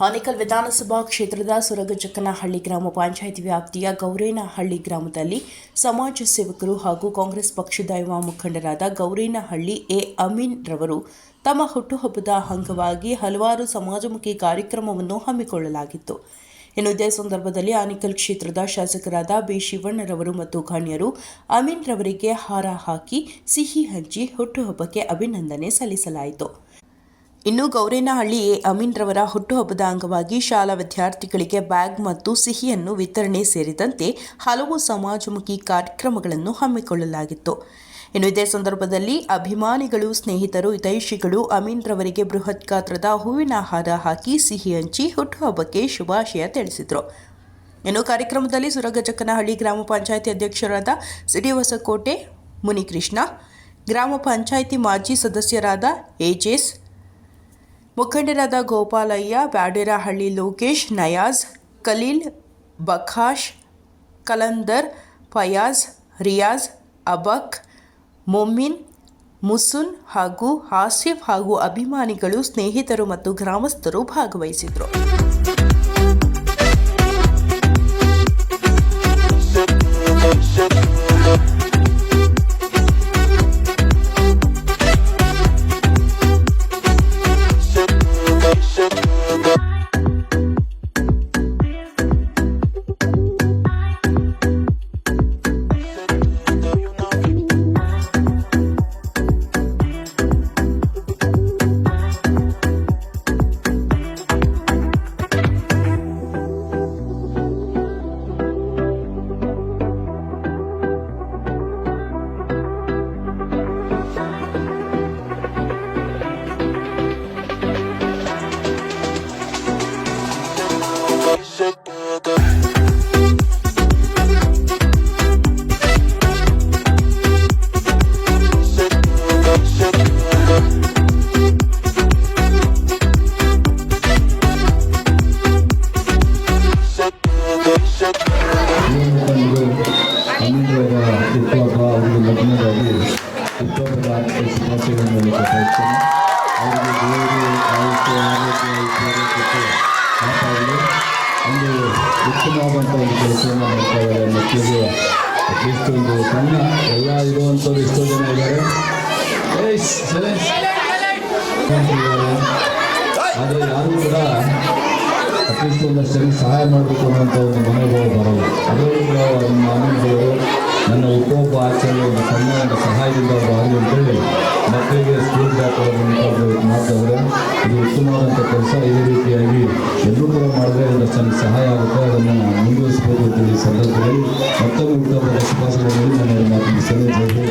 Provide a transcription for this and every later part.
ಆನೇಕಲ್ ವಿಧಾನಸಭಾ ಕ್ಷೇತ್ರದ ಸುರಗಜಕ್ಕನಹಳ್ಳಿ ಗ್ರಾಮ ಪಂಚಾಯಿತಿ ವ್ಯಾಪ್ತಿಯ ಗೌರೇನಹಳ್ಳಿ ಗ್ರಾಮದಲ್ಲಿ ಸಮಾಜ ಸೇವಕರು ಹಾಗೂ ಕಾಂಗ್ರೆಸ್ ಪಕ್ಷದ ಯುವ ಮುಖಂಡರಾದ ಗೌರೇನಹಳ್ಳಿ ಎ ಅಮೀನ್ ರವರು ತಮ್ಮ ಹುಟ್ಟುಹಬ್ಬದ ಅಂಗವಾಗಿ ಹಲವಾರು ಸಮಾಜಮುಖಿ ಕಾರ್ಯಕ್ರಮವನ್ನು ಹಮ್ಮಿಕೊಳ್ಳಲಾಗಿತ್ತು. ಇನ್ನು ಇದೇ ಸಂದರ್ಭದಲ್ಲಿ ಆನೇಕಲ್ ಕ್ಷೇತ್ರದ ಶಾಸಕರಾದ ಬಿ ಶಿವಣ್ಣರವರು ಮತ್ತು ಗಣ್ಯರು ಅಮೀನ್ ರವರಿಗೆ ಹಾರ ಹಾಕಿ ಸಿಹಿ ಹಂಚಿ ಹುಟ್ಟುಹಬ್ಬಕ್ಕೆ ಅಭಿನಂದನೆ ಸಲ್ಲಿಸಲಾಯಿತು. ಇನ್ನು ಗೌರೇನಹಳ್ಳಿ ಎ ಅಮೀನ್ ರವರ ಹುಟ್ಟುಹಬ್ಬದ ಅಂಗವಾಗಿ ಶಾಲಾ ವಿದ್ಯಾರ್ಥಿಗಳಿಗೆ ಬ್ಯಾಗ್ ಮತ್ತು ಸಿಹಿಯನ್ನು ವಿತರಣೆ ಸೇರಿದಂತೆ ಹಲವು ಸಮಾಜಮುಖಿ ಕಾರ್ಯಕ್ರಮಗಳನ್ನು ಹಮ್ಮಿಕೊಳ್ಳಲಾಗಿತ್ತು. ಇನ್ನು ಇದೇ ಸಂದರ್ಭದಲ್ಲಿ ಅಭಿಮಾನಿಗಳು, ಸ್ನೇಹಿತರು, ಹಿತೈಷಿಗಳು ಅಮೀನ್ ರವರಿಗೆ ಬೃಹತ್ ಗಾತ್ರದ ಹೂವಿನ ಹಾರ ಹಾಕಿ ಸಿಹಿ ಹಂಚಿ ಹುಟ್ಟುಹಬ್ಬಕ್ಕೆ ಶುಭಾಶಯ ತಿಳಿಸಿದರು. ಇನ್ನು ಕಾರ್ಯಕ್ರಮದಲ್ಲಿ ಸುರಗಜಕ್ಕನಹಳ್ಳಿ ಗ್ರಾಮ ಪಂಚಾಯಿತಿ ಅಧ್ಯಕ್ಷರಾದ ಸಿಟಿ ಹೊಸಕೋಟೆ ಮುನಿಕೃಷ್ಣ, ಗ್ರಾಮ ಪಂಚಾಯಿತಿ ಮಾಜಿ ಸದಸ್ಯರಾದ ಎಜೆಸ್, ಮುಖಂಡರಾದ ಗೋಪಾಲಯ್ಯ, ಬ್ಯಾಡೇರಹಳ್ಳಿ ಲೋಕೇಶ್, ನಯಾಜ್, ಖಲೀಲ್, ಬಖಾಶ್, ಕಲಂದರ್, ಫಯಾಜ್, ರಿಯಾಜ್, ಅಬಕ್, ಮೊಮಿನ್, ಮುಸುನ್ ಹಾಗೂ ಆಸಿಫ್ ಹಾಗೂ ಅಭಿಮಾನಿಗಳು, ಸ್ನೇಹಿತರು ಮತ್ತು ಗ್ರಾಮಸ್ಥರು ಭಾಗವಹಿಸಿದರು. ಒಂದು ಉತ್ತಮವಾದಂಥ ಒಂದು ಕೆಲಸವನ್ನು ಮಾಡ್ತಾ ಇದ್ದಾರೆ. ಮಕ್ಕಳಿಗೆ ಅಟ್ಲೀಸ್ಟ್ ಒಂದು ಸಣ್ಣ ಎಲ್ಲ ಇರುವಂಥವ್ರು ಎಷ್ಟೋ ಜನ ಇದ್ದಾರೆ, ಆದರೆ ಯಾರೂ ಕೂಡ ಅಟ್ಲೀಸ್ಟ್ ಒಂದಷ್ಟು ಜನ ಸಹಾಯ ಮಾಡಬೇಕು ಅನ್ನೋಂಥ ಒಂದು ಮನೋಭಾವ ಬರೋಲ್ಲ. ಅದರಲ್ಲೂ ಮಾನವಗಳು ನನ್ನ ಹುಟ್ಟುಹಬ್ಬ ಆಚರಣೆ ಒಂದು ಸಣ್ಣ ಒಂದು ಸಹಾಯದಿಂದ ಅವರು ಆಗಲಿ ಅಂತೇಳಿ ಮಕ್ಕಳಿಗೆ ಸ್ಕೂಲ್ ಬ್ಯಾಗ್ ಮಾಡ್ತಾವ್ರೆ. ಇದು ಉತ್ತಮವಾದಂಥ ಕೆಲಸ. ಇದೇ ರೀತಿಯಾಗಿ ಎಲ್ಲರೂ ಕೂಡ ಮಾಡಿದ್ರೆ ಒಂದಷ್ಟು ಜನಕ್ಕೆ ಸಹಾಯ ಆಗುತ್ತೆ. ಅದನ್ನು ಮುಂದುವರಿಸಬೇಕು ಅಂತ ಈ ಸಂದರ್ಭದಲ್ಲಿ ಮತ್ತೊಮ್ಮೆ ಹುಟ್ಟುಹಬ್ಬದ ಶುಭಾಶಯಗಳಲ್ಲಿ ನಾನು ಮಾತನಾಡಿದ್ದೇನೆ.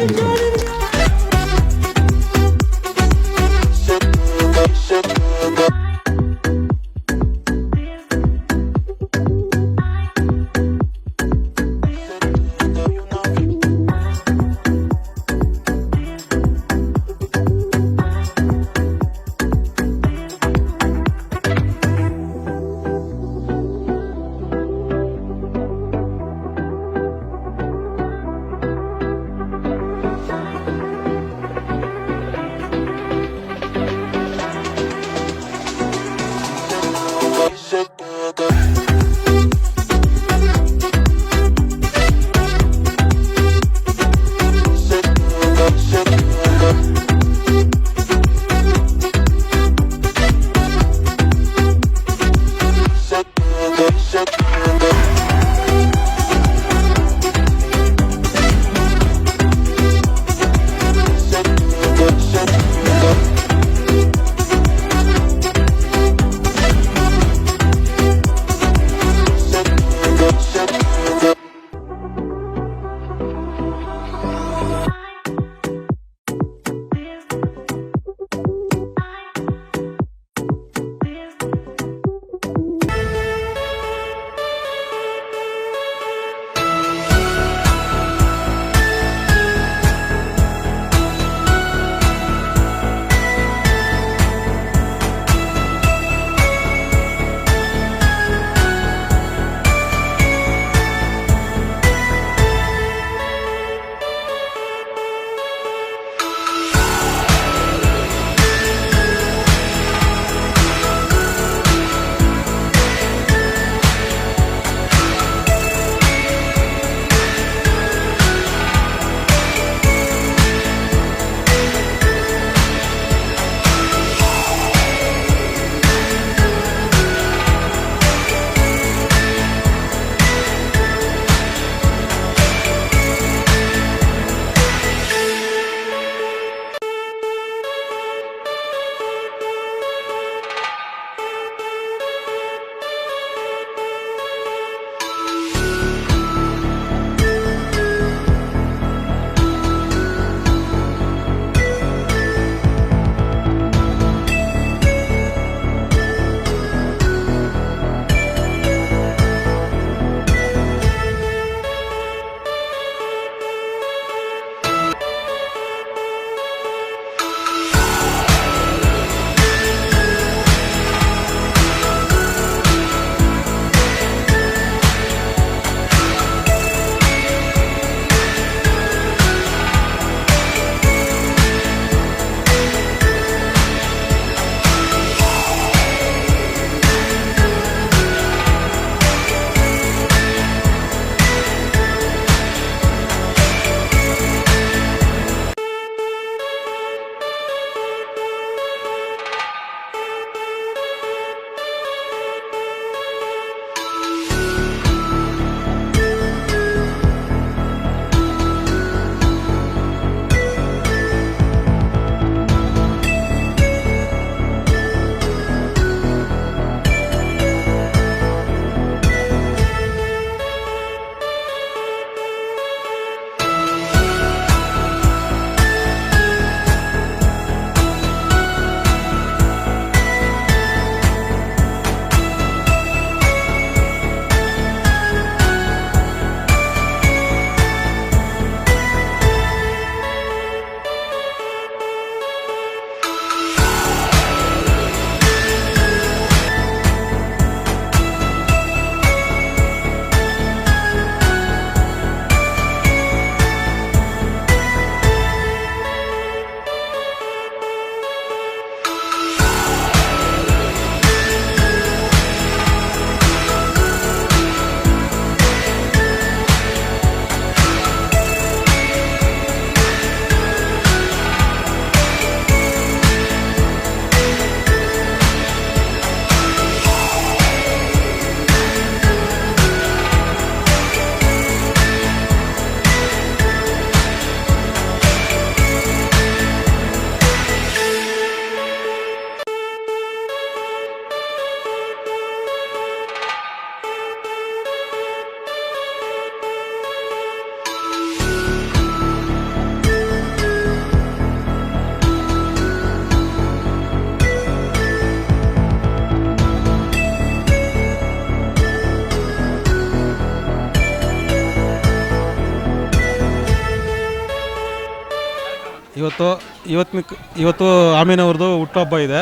ಇವತ್ತು ಆಮೀನ್ ಅವ್ರದ್ದು ಹುಟ್ಟುಹಬ್ಬ ಇದೆ.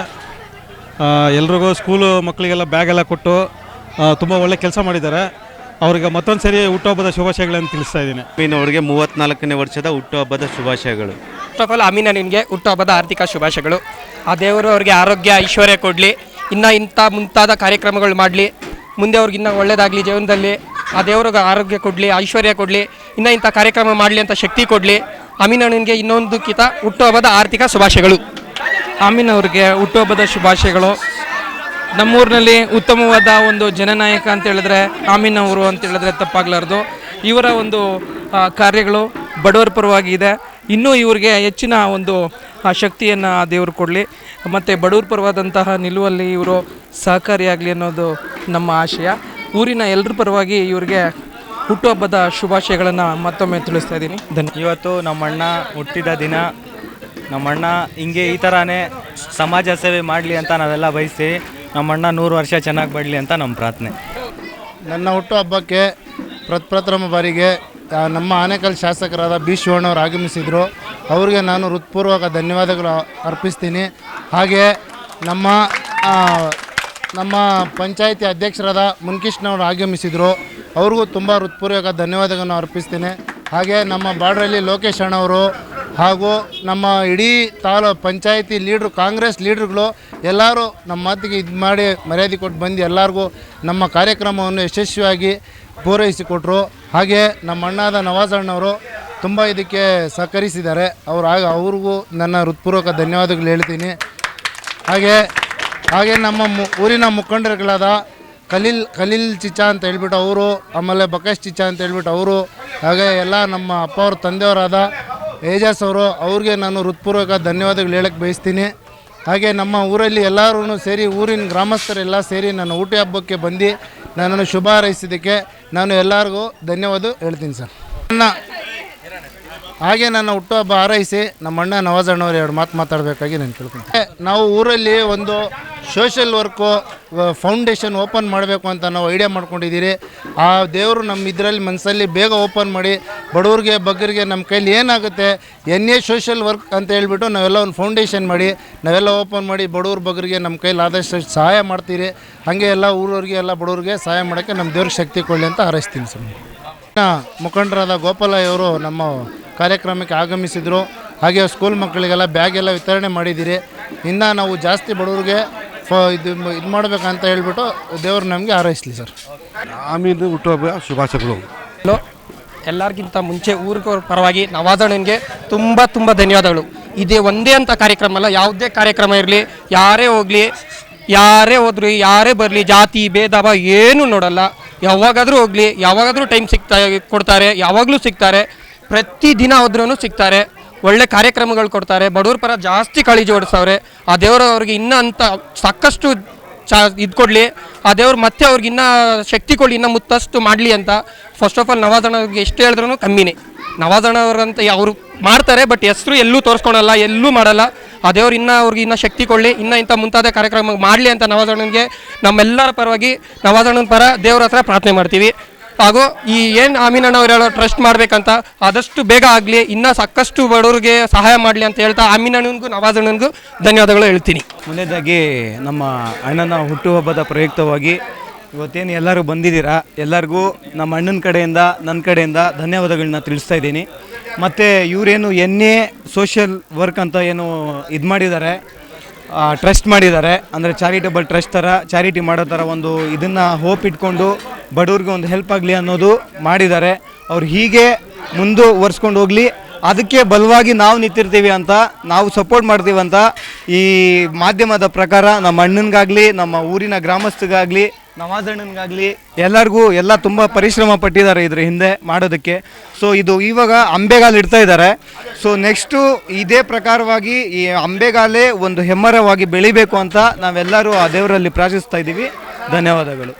ಎಲ್ರಿಗೂ ಸ್ಕೂಲು ಮಕ್ಕಳಿಗೆಲ್ಲ ಬ್ಯಾಗೆಲ್ಲ ಕೊಟ್ಟು ತುಂಬ ಒಳ್ಳೆ ಕೆಲಸ ಮಾಡಿದ್ದಾರೆ. ಅವ್ರಿಗೆ ಮತ್ತೊಂದು ಸರಿ ಹುಟ್ಟುಹಬ್ಬದ ಶುಭಾಶಯಗಳನ್ನು ತಿಳಿಸ್ತಾ ಇದ್ದೀನಿ. ಆಮೀನ್ ಅವರಿಗೆ 34ನೇ ವರ್ಷದ ಹುಟ್ಟುಹಬ್ಬದ ಶುಭಾಶಯಗಳು. ಫಸ್ಟ್ ಆಫ್ ಆಲ್ ಆಮೀನ ನಿನಗೆ ಹುಟ್ಟುಹಬ್ಬದ ಆರ್ಥಿಕ ಶುಭಾಶಯಗಳು. ಆ ದೇವರು ಅವ್ರಿಗೆ ಆರೋಗ್ಯ ಐಶ್ವರ್ಯ ಕೊಡಲಿ, ಇನ್ನೂ ಇಂಥ ಮುಂತಾದ ಕಾರ್ಯಕ್ರಮಗಳು ಮಾಡಲಿ, ಮುಂದೆ ಅವ್ರಿಗೆ ಇನ್ನೂ ಒಳ್ಳೆಯದಾಗಲಿ ಜೀವನದಲ್ಲಿ. ಆ ದೇವ್ರಿಗೆ ಆರೋಗ್ಯ ಕೊಡಲಿ, ಐಶ್ವರ್ಯ ಕೊಡಲಿ, ಇನ್ನೂ ಇಂಥ ಕಾರ್ಯಕ್ರಮ ಮಾಡಲಿ ಅಂತ ಶಕ್ತಿ ಕೊಡಲಿ. ಆಮೀನ ನಿನಗೆ ಇನ್ನೊಂದು ಹುಟ್ಟುಹಬ್ಬದ ಆರ್ಥಿಕ ಶುಭಾಶಯಗಳು. ಆಮೀನ್ ಅವ್ರಿಗೆ ಹುಟ್ಟುಹಬ್ಬದ ಶುಭಾಶಯಗಳು. ನಮ್ಮೂರಿನಲ್ಲಿ ಉತ್ತಮವಾದ ಒಂದು ಜನನಾಯಕ ಅಂತ ಹೇಳಿದ್ರೆ ಆಮೀನ್ ಅವರು ಅಂತ ಹೇಳಿದ್ರೆ ತಪ್ಪಾಗಲಾರ್ದು. ಇವರ ಒಂದು ಕಾರ್ಯಗಳು ಬಡವರ ಪರವಾಗಿ ಇದೆ. ಇನ್ನೂ ಇವ್ರಿಗೆ ಹೆಚ್ಚಿನ ಒಂದು ಶಕ್ತಿಯನ್ನು ದೇವರು ಕೊಡಲಿ, ಮತ್ತು ಬಡವರ ಪರವಾದಂತಹ ನಿಲುವಲ್ಲಿ ಇವರು ಸಹಕಾರಿಯಾಗಲಿ ಅನ್ನೋದು ನಮ್ಮ ಆಶಯ. ಊರಿನ ಎಲ್ಲರ ಪರವಾಗಿ ಇವರಿಗೆ ಹುಟ್ಟುಹಬ್ಬದ ಶುಭಾಶಯಗಳನ್ನು ಮತ್ತೊಮ್ಮೆ ತಿಳಿಸ್ತಾ ಇದ್ದೀನಿ. ಇವತ್ತು ನಮ್ಮಣ್ಣ ಹುಟ್ಟಿದ ದಿನ. ನಮ್ಮಣ್ಣ ಹಿಂಗೆ ಈ ಥರನೇ ಸಮಾಜ ಸೇವೆ ಮಾಡಲಿ ಅಂತ ನಾವೆಲ್ಲ ಬಯಸ್ತೀವಿ. ನಮ್ಮಣ್ಣ 100 ವರ್ಷ ಚೆನ್ನಾಗಿ ಬರಲಿ ಅಂತ ನಮ್ಮ ಪ್ರಾರ್ಥನೆ. ನನ್ನ ಹುಟ್ಟುಹಬ್ಬಕ್ಕೆ ಪ್ರಪ್ರಥಮ ಬಾರಿಗೆ ನಮ್ಮ ಆನೇಕಲ್ ಶಾಸಕರಾದ ಬಿ ಶಿವಣ್ಣವರು ಆಗಮಿಸಿದರು. ಅವರಿಗೆ ನಾನು ಹೃತ್ಪೂರ್ವಕ ಧನ್ಯವಾದಗಳು ಅರ್ಪಿಸ್ತೀನಿ. ಹಾಗೆ ನಮ್ಮ ಪಂಚಾಯಿತಿ ಅಧ್ಯಕ್ಷರಾದ ಮುನ್ಕೃಷ್ಣವರು ಆಗಮಿಸಿದರು. ಅವ್ರಿಗೂ ತುಂಬ ಹೃತ್ಪೂರ್ವಕ ಧನ್ಯವಾದಗಳನ್ನು ಅರ್ಪಿಸ್ತೀನಿ. ಹಾಗೆ ನಮ್ಮ ಬಾಡ್ರಲ್ಲಿ ಲೋಕೇಶ್ ಅಣ್ಣವರು ಹಾಗೂ ನಮ್ಮ ಇಡೀ ಪಂಚಾಯಿತಿ ಲೀಡ್ರು, ಕಾಂಗ್ರೆಸ್ ಲೀಡ್ರುಗಳು ಎಲ್ಲರೂ ನಮ್ಮ ಮಾತಿಗೆ ಇದು ಮಾಡಿ ಮರ್ಯಾದೆ ಕೊಟ್ಟು ಬಂದು ಎಲ್ಲರಿಗೂ ನಮ್ಮ ಕಾರ್ಯಕ್ರಮವನ್ನು ಯಶಸ್ವಿಯಾಗಿ ಪೂರೈಸಿಕೊಟ್ರು. ಹಾಗೆ ನಮ್ಮ ಅಣ್ಣಾದ ನವಾಜ್ ಅಣ್ಣವರು ತುಂಬ ಇದಕ್ಕೆ ಸಹಕರಿಸಿದ್ದಾರೆ. ಅವ್ರಿಗೂ ನನ್ನ ಹೃತ್ಪೂರ್ವಕ ಧನ್ಯವಾದಗಳು ಹೇಳ್ತೀನಿ. ಹಾಗೆ ನಮ್ಮ ಊರಿನ ಮುಖಂಡರುಗಳಾದ ಖಲೀಲ್ ಚಿಚ್ಚಾ ಅಂತ ಹೇಳ್ಬಿಟ್ಟು ಅವರು, ಆಮೇಲೆ ಬಕೇಶ್ ಚಿಚ್ಚಾ ಅಂತ ಹೇಳ್ಬಿಟ್ಟು ಅವರು, ಹಾಗೆ ಎಲ್ಲ ನಮ್ಮ ಅಪ್ಪ ಅವ್ರ ತಂದೆಯವರಾದ ಏಜಾಸ್ ಅವರು, ಅವ್ರಿಗೆ ನಾನು ಹೃತ್ಪೂರ್ವಕ ಧನ್ಯವಾದಗಳು ಹೇಳಕ್ಕೆ ಬಯಸ್ತೀನಿ. ಹಾಗೆ ನಮ್ಮ ಊರಲ್ಲಿ ಎಲ್ಲರೂ ಸೇರಿ, ಊರಿನ ಗ್ರಾಮಸ್ಥರೆಲ್ಲ ಸೇರಿ ನನ್ನ ಹುಟ್ಟುಹಬ್ಬಕ್ಕೆ ಬಂದು ನನ್ನನ್ನು ಶುಭ ಹಾರೈಸಿದ್ದಕ್ಕೆ ನಾನು ಎಲ್ಲರಿಗೂ ಧನ್ಯವಾದ ಹೇಳ್ತೀನಿ ಸರ್. ಹಾಗೆ ನನ್ನ ಹುಟ್ಟುಹಬ್ಬ ಹಾರೈಸಿ ನಮ್ಮ ಅಣ್ಣ ನವಾಜ್ ಅಣ್ಣವ್ರು 2 ಮಾತು ಮಾತಾಡಬೇಕಾಗಿ ನಾನು ಕೇಳ್ತೀನಿ. ನಾವು ಊರಲ್ಲಿ ಒಂದು ಸೋಷಿಯಲ್ ವರ್ಕು ಫೌಂಡೇಶನ್ ಓಪನ್ ಮಾಡಬೇಕು ಅಂತ ನಾವು ಐಡಿಯಾ ಮಾಡ್ಕೊಂಡಿದ್ದೀರಿ. ಆ ದೇವರು ನಮ್ಮ ಇದರಲ್ಲಿ ಮನಸ್ಸಲ್ಲಿ ಬೇಗ ಓಪನ್ ಮಾಡಿ ಬಡವ್ರಿಗೆ ಬಗ್ಗರಿಗೆ ನಮ್ಮ ಕೈಲಿ ಏನಾಗುತ್ತೆ ಸೋಷಿಯಲ್ ವರ್ಕ್ ಅಂತ ಹೇಳ್ಬಿಟ್ಟು ನಾವೆಲ್ಲ ಒಂದು ಫೌಂಡೇಶನ್ ಮಾಡಿ ನಾವೆಲ್ಲ ಓಪನ್ ಮಾಡಿ ಬಡವ್ರ ಬಗ್ಗರಿಗೆ ನಮ್ಮ ಕೈಲಿ ಆದಷ್ಟು ಸಹಾಯ ಮಾಡ್ತೀರಿ. ಹಾಗೆ ಎಲ್ಲ ಊರವ್ರಿಗೆ ಎಲ್ಲ ಬಡವ್ರಿಗೆ ಸಹಾಯ ಮಾಡೋಕ್ಕೆ ನಮ್ಮ ದೇವ್ರಿಗೆ ಶಕ್ತಿ ಕೊಡಲಿ ಅಂತ ಹಾರೈಸ್ತೀನಿ ಸರ್. ಮುಖಂಡರಾದ ಗೋಪಾಲಯ್ಯವರು ನಮ್ಮ ಕಾರ್ಯಕ್ರಮಕ್ಕೆ ಆಗಮಿಸಿದರು. ಹಾಗೆ ಸ್ಕೂಲ್ ಮಕ್ಕಳಿಗೆಲ್ಲ ಬ್ಯಾಗ್ ಎಲ್ಲ ವಿತರಣೆ ಮಾಡಿದ್ದೀರಿ. ಇನ್ನು ನಾವು ಜಾಸ್ತಿ ಬಡವ್ರಿಗೆ ಇದು ಮಾಡಬೇಕಂತ ಹೇಳ್ಬಿಟ್ಟು ದೇವರು ನಮಗೆ ಹಾರೈಸಲಿ ಸರ್. ಆಮೀನ್ ಹುಟ್ಟುಹಬ್ಬ ಶುಭಾಶಯಗಳು. ಎಲ್ಲರಿಗಿಂತ ಮುಂಚೆ ಊರಿನ ಪರವಾಗಿ ನವಾಜಣ್ಣನಿಗೆ ತುಂಬ ಧನ್ಯವಾದಗಳು. ಇದೇ ಒಂದೇ ಅಂತ ಕಾರ್ಯಕ್ರಮ ಅಲ್ಲ, ಯಾವುದೇ ಕಾರ್ಯಕ್ರಮ ಇರಲಿ, ಯಾರೇ ಹೋಗಲಿ, ಯಾರೇ ಹೋದ್ರಿ, ಯಾರೇ ಬರಲಿ, ಜಾತಿ ಭೇದ ಭಾವ ಏನೂ ನೋಡಲ್ಲ. ಯಾವಾಗಾದರೂ ಹೋಗಲಿ, ಯಾವಾಗಾದರೂ ಟೈಮ್ ಕೊಡ್ತಾರೆ, ಯಾವಾಗಲೂ ಸಿಗ್ತಾರೆ. ಪ್ರತಿದಿನ ಹೋದ್ರೂ ಸಿಗ್ತಾರೆ. ಒಳ್ಳೆ ಕಾರ್ಯಕ್ರಮಗಳು ಕೊಡ್ತಾರೆ. ಬಡವ್ರ ಪರ ಜಾಸ್ತಿ ಕಾಳಜಿ ಓಡಿಸವ್ರೆ. ಆ ದೇವರು ಅವ್ರಿಗೆ ಇನ್ನೂ ಅಂತ ಸಾಕಷ್ಟು ಇದು ಕೊಡಲಿ. ಆ ದೇವ್ರು ಮತ್ತೆ ಅವ್ರಿಗೆ ಇನ್ನೂ ಶಕ್ತಿ ಕೊಡಲಿ, ಇನ್ನೂ ಮುತ್ತಷ್ಟು ಮಾಡಲಿ ಅಂತ. ಫಸ್ಟ್ ಆಫ್ ಆಲ್ ನವಾಜಣ್ಣವ್ರಿಗೆ ಎಷ್ಟು ಹೇಳಿದ್ರೂ ಕಮ್ಮಿನೇ. ನವಾಜಣ್ಣವ್ರಂತ ಅವರು ಮಾಡ್ತಾರೆ, ಬಟ್ ಹೆಸರು ಎಲ್ಲೂ ತೋರಿಸ್ಕೊಳಲ್ಲ, ಎಲ್ಲೂ ಮಾಡಲ್ಲ. ಆ ದೇವ್ರು ಅವ್ರಿಗೆ ಇನ್ನೂ ಶಕ್ತಿ ಕೊಡಲಿ, ಇನ್ನೂ ಇಂಥ ಮುಂತಾದ ಕಾರ್ಯಕ್ರಮ ಮಾಡಲಿ ಅಂತ ನವಾಜಣ್ಣನಿಗೆ ನಮ್ಮೆಲ್ಲರ ಪರವಾಗಿ ನವಾಜಣ್ಣನ ಪರ ದೇವ್ರ ಹತ್ರ ಪ್ರಾರ್ಥನೆ ಮಾಡ್ತೀವಿ. ಹಾಗೂ ಈ ಏನು ಆಮೀನಣ್ಣವ್ರು ಹೇಳೋ ಟ್ರಸ್ಟ್ ಮಾಡಬೇಕಂತ ಆದಷ್ಟು ಬೇಗ ಆಗಲಿ, ಇನ್ನೂ ಸಾಕಷ್ಟು ಬಡವ್ರಿಗೆ ಸಹಾಯ ಮಾಡಲಿ ಅಂತ ಹೇಳ್ತಾ ಆಮೀನಣ್ಣನಿಗೂ ನವಾಜಣ್ಣನಿಗೂ ಧನ್ಯವಾದಗಳು ಹೇಳ್ತೀನಿ. ಮೊದಲನೇದಾಗಿ ನಮ್ಮ ಅಣ್ಣನ ಹುಟ್ಟುಹಬ್ಬದ ಪ್ರಯುಕ್ತವಾಗಿ ಇವತ್ತೇನು ಎಲ್ಲರೂ ಬಂದಿದ್ದೀರಾ, ಎಲ್ಲರಿಗೂ ನಮ್ಮ ಅಣ್ಣನ ಕಡೆಯಿಂದ ನನ್ನ ಕಡೆಯಿಂದ ಧನ್ಯವಾದಗಳನ್ನ ತಿಳಿಸ್ತಾ ಇದ್ದೀನಿ. ಮತ್ತು ಇವರೇನು ಸೋಷಿಯಲ್ ವರ್ಕ್ ಅಂತ ಏನು ಇದು ಮಾಡಿದ್ದಾರೆ, ಟ್ರಸ್ಟ್ ಮಾಡಿದ್ದಾರೆ, ಅಂದರೆ ಚಾರಿಟಬಲ್ ಟ್ರಸ್ಟ್ ಥರ ಚಾರಿಟಿ ಮಾಡೋ ಥರ ಒಂದು ಇದನ್ನು ಹೋಪ್ ಇಟ್ಕೊಂಡು ಬಡವ್ರಿಗೆ ಒಂದು ಹೆಲ್ಪ್ ಆಗಲಿ ಅನ್ನೋದು ಮಾಡಿದ್ದಾರೆ. ಅವ್ರು ಹೀಗೆ ಮುಂದುವರ್ಸ್ಕೊಂಡು ಹೋಗಲಿ, ಅದಕ್ಕೆ ಬಲವಾಗಿ ನಾವು ನಿಂತಿರ್ತೀವಿ ಅಂತ, ನಾವು ಸಪೋರ್ಟ್ ಮಾಡ್ತೀವಿ ಅಂತ ಈ ಮಾಧ್ಯಮದ ಪ್ರಕಾರ ನಮ್ಮ ಅಣ್ಣನಿಗಾಗಲಿ, ನಮ್ಮ ಊರಿನ ಗ್ರಾಮಸ್ಥಗಾಗಲಿ, ನವಾಜಣ್ಣನಿಗಾಗಲಿ ಎಲ್ಲರಿಗೂ ಎಲ್ಲ ತುಂಬ ಪರಿಶ್ರಮ ಪಟ್ಟಿದ್ದಾರೆ ಇದ್ರ ಹಿಂದೆ ಮಾಡೋದಕ್ಕೆ. ಸೊ ಇದು ಇವಾಗ ಅಂಬೆಗಾಲು ಇಡ್ತಾ ಇದ್ದಾರೆ. ಸೊ ನೆಕ್ಸ್ಟು ಇದೇ ಪ್ರಕಾರವಾಗಿ ಈ ಅಂಬೆಗಾಲೇ ಒಂದು ಹೆಮ್ಮರವಾಗಿ ಬೆಳಿಬೇಕು ಅಂತ ನಾವೆಲ್ಲರೂ ಆ ದೇವರಲ್ಲಿ ಪ್ರಾರ್ಥಿಸ್ತಾ ಇದ್ದೀವಿ. ಧನ್ಯವಾದಗಳು.